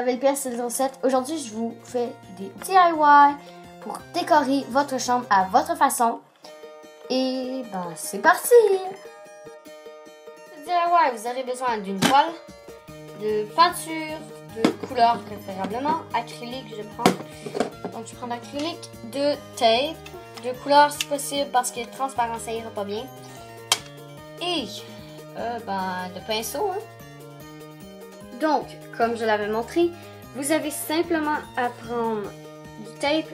LPS saison 7. Aujourd'hui, je vous fais des DIY pour décorer votre chambre à votre façon. Et ben, c'est parti! Pour DIY, vous aurez besoin d'une toile, de peinture, de couleur préférablement, acrylique, je prends. Donc, je prends l'acrylique, de tape, de couleur si possible parce que transparent, ça ira pas bien. Et de pinceau, hein. Donc, comme je l'avais montré, vous avez simplement à prendre du tape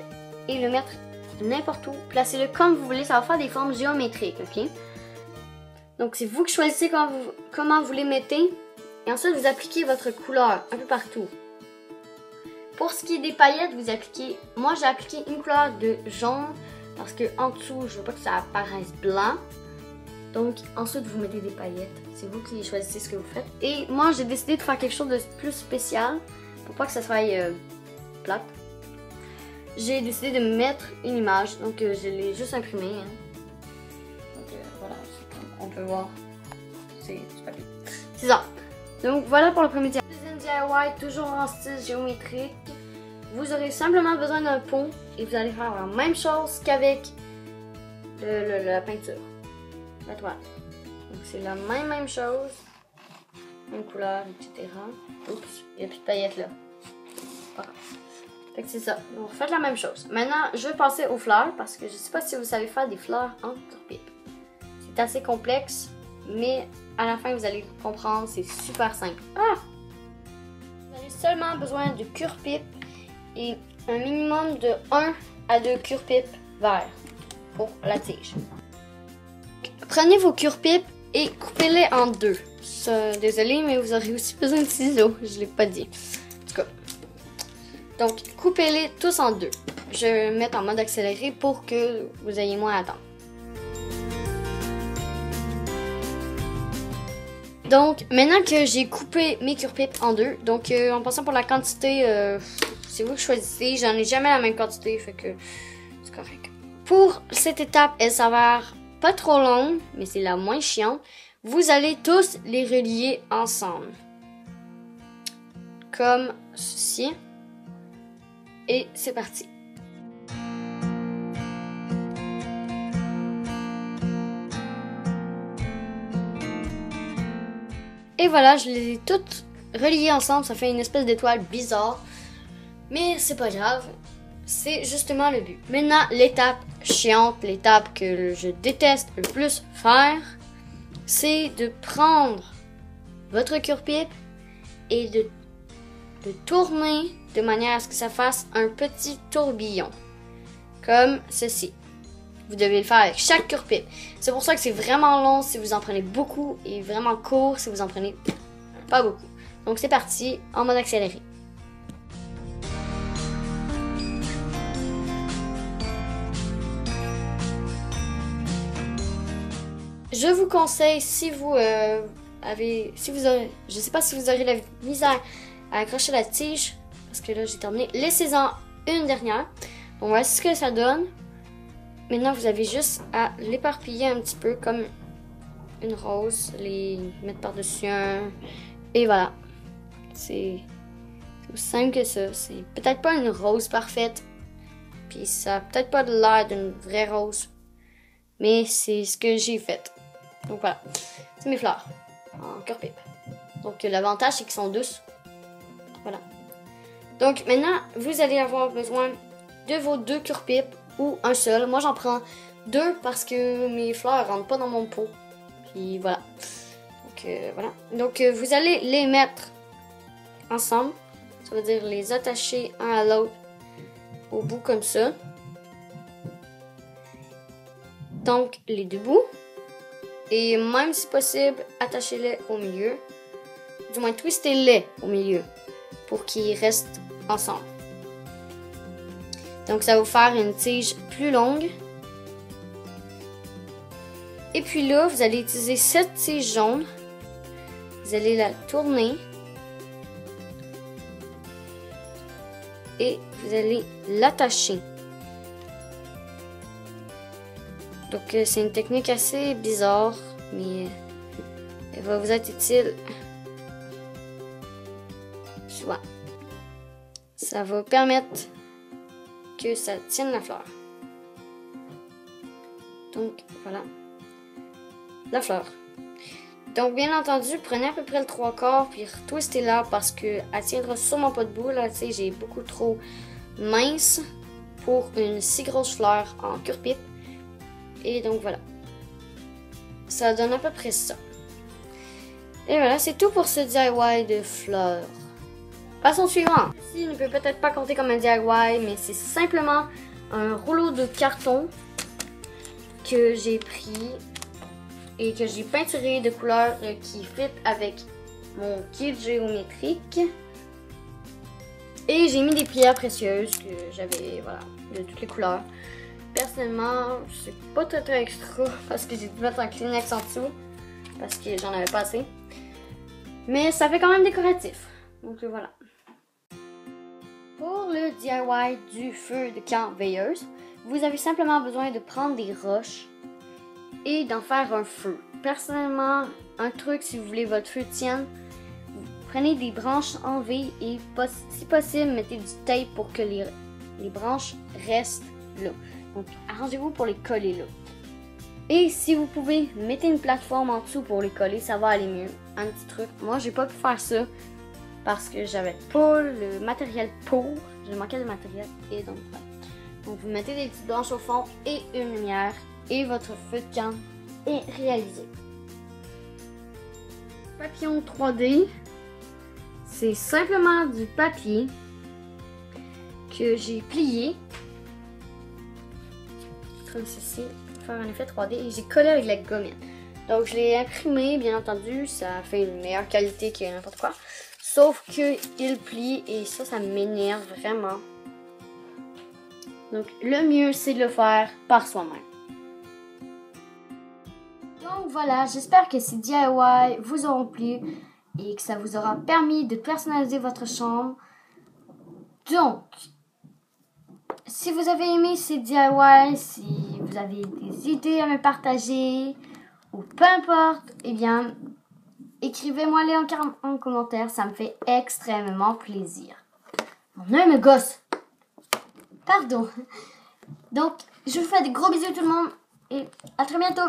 et le mettre n'importe où. Placez-le comme vous voulez, ça va faire des formes géométriques, ok? Donc, c'est vous qui choisissez comment vous les mettez. Et ensuite, vous appliquez votre couleur un peu partout. Pour ce qui est des paillettes, vous appliquez... Moi, j'ai appliqué une couleur de jaune parce que en dessous, je veux pas que ça apparaisse blanc. Donc, ensuite, vous mettez des paillettes. C'est vous qui choisissez ce que vous faites. Et moi, j'ai décidé de faire quelque chose de plus spécial pour pas que ça soit plate. J'ai décidé de mettre une image. Donc, je l'ai juste imprimée. Hein. Donc, voilà. On peut voir. C'est du papier. C'est ça. Donc, voilà pour le premier DIY. Deuxième DIY, toujours en style géométrique. Vous aurez simplement besoin d'un pot et vous allez faire la même chose qu'avec la peinture. La toile. Donc c'est la même chose. Même couleur, etc. Oups, il n'y a plus de paillettes là. Voilà. Fait que c'est ça. Donc faites la même chose. Maintenant, je vais passer aux fleurs parce que je ne sais pas si vous savez faire des fleurs en cure-pipe. C'est assez complexe, mais à la fin vous allez comprendre, c'est super simple. Vous avez seulement besoin de cure-pipe et un minimum de 1 à 2 cure-pipe verts pour la tige. Prenez vos cure-pipes et coupez-les en deux. Désolée, mais vous aurez aussi besoin de ciseaux. Je ne l'ai pas dit. En tout cas. Donc, coupez-les tous en deux. Je vais mettre en mode accéléré pour que vous ayez moins à attendre. Donc, maintenant que j'ai coupé mes cure-pipes en deux, donc en passant pour la quantité, c'est vous qui choisissez. J'en ai jamais la même quantité, fait que c'est correct. Pour cette étape, elle s'avère pas trop longue, mais c'est la moins chiante. Vous allez tous les relier ensemble. Comme ceci. Et c'est parti. Et voilà, je les ai toutes reliées ensemble. Ça fait une espèce d'étoile bizarre. Mais c'est pas grave. C'est justement le but. Maintenant, l'étape chiante, l'étape que je déteste le plus faire, c'est de prendre votre cure-pipe et de tourner de manière à ce que ça fasse un petit tourbillon. Comme ceci. Vous devez le faire avec chaque cure-pipe. C'est pour ça que c'est vraiment long si vous en prenez beaucoup et vraiment court si vous en prenez pas beaucoup. Donc c'est parti en mode accéléré. Je vous conseille, si vous aurez, je sais pas si vous aurez la misère à accrocher la tige, parce que là j'ai terminé, laissez-en une dernière. Donc voilà ce que ça donne. Maintenant vous avez juste à l'éparpiller un petit peu comme une rose, les mettre par-dessus un, et voilà. C'est aussi simple que ça. C'est peut-être pas une rose parfaite, puis ça a peut-être pas l'air d'une vraie rose, mais c'est ce que j'ai fait. Donc voilà, c'est mes fleurs en cure-pipe. Donc l'avantage c'est qu'ils sont douces. Voilà. Donc maintenant, vous allez avoir besoin de vos 2 cure-pipes ou un seul. Moi j'en prends 2 parce que mes fleurs rentrent pas dans mon pot. Puis voilà. Donc voilà. Donc vous allez les mettre ensemble. Ça veut dire les attacher un à l'autre au bout comme ça. Donc les 2 bouts. Et même si possible, attachez-les au milieu. Du moins, twistez-les au milieu pour qu'ils restent ensemble. Donc, ça va vous faire une tige plus longue. Et puis là, vous allez utiliser cette tige jaune. Vous allez la tourner. Et vous allez l'attacher. Donc c'est une technique assez bizarre, mais elle va vous être utile souvent. ça va permettre que ça tienne la fleur. Donc, voilà. La fleur. Donc, bien entendu, prenez à peu près le 3/4 puis retwistez-la parce qu'elle tiendra sûrement pas debout. Là, tu sais, j'ai beaucoup trop mince pour une si grosse fleur en cure-pipe. Et donc, voilà. Ça donne à peu près ça. Et voilà, c'est tout pour ce DIY de fleurs. Passons au suivant. Ceci ne peut peut-être pas compter comme un DIY, mais c'est simplement un rouleau de carton que j'ai pris et que j'ai peinturé de couleurs qui fit avec mon kit géométrique. Et j'ai mis des pierres précieuses que j'avais, voilà, de toutes les couleurs. Personnellement, c'est pas très extra parce que j'ai dû mettre un Kleenex en dessous parce que j'en avais pas assez. Mais ça fait quand même décoratif. Donc voilà. Pour le DIY du feu de camp veilleuse, vous avez simplement besoin de prendre des roches et d'en faire un feu. Personnellement, un truc si vous voulez votre feu tienne, vous prenez des branches en V et si possible, mettez du tape pour que les branches restent là. Donc arrangez-vous pour les coller là. Et si vous pouvez, mettez une plateforme en dessous pour les coller, ça va aller mieux. Un petit truc, moi j'ai pas pu faire ça parce que j'avais pas le matériel pour, je manquais de matériel et donc voilà. Donc vous mettez des petites branches au fond et une lumière et votre feu de camp est réalisé. Papillon 3D, c'est simplement du papier que j'ai plié comme ceci pour faire un effet 3D et j'ai collé avec la gommette. Donc je l'ai imprimé, bien entendu, ça fait une meilleure qualité que n'importe quoi. Sauf qu'il plie et ça m'énerve vraiment. Donc le mieux c'est de le faire par soi-même. Donc voilà, j'espère que ces DIY vous auront plu et que ça vous aura permis de personnaliser votre chambre. Donc, si vous avez aimé ces DIY, si vous avez des idées à me partager ou peu importe, eh bien, écrivez-moi-les en commentaire, ça me fait extrêmement plaisir. Mon œil me gosse. Pardon. Donc, je vous fais des gros bisous tout le monde et à très bientôt.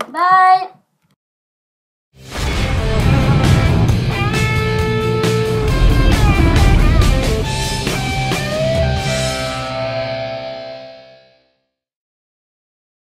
Bye.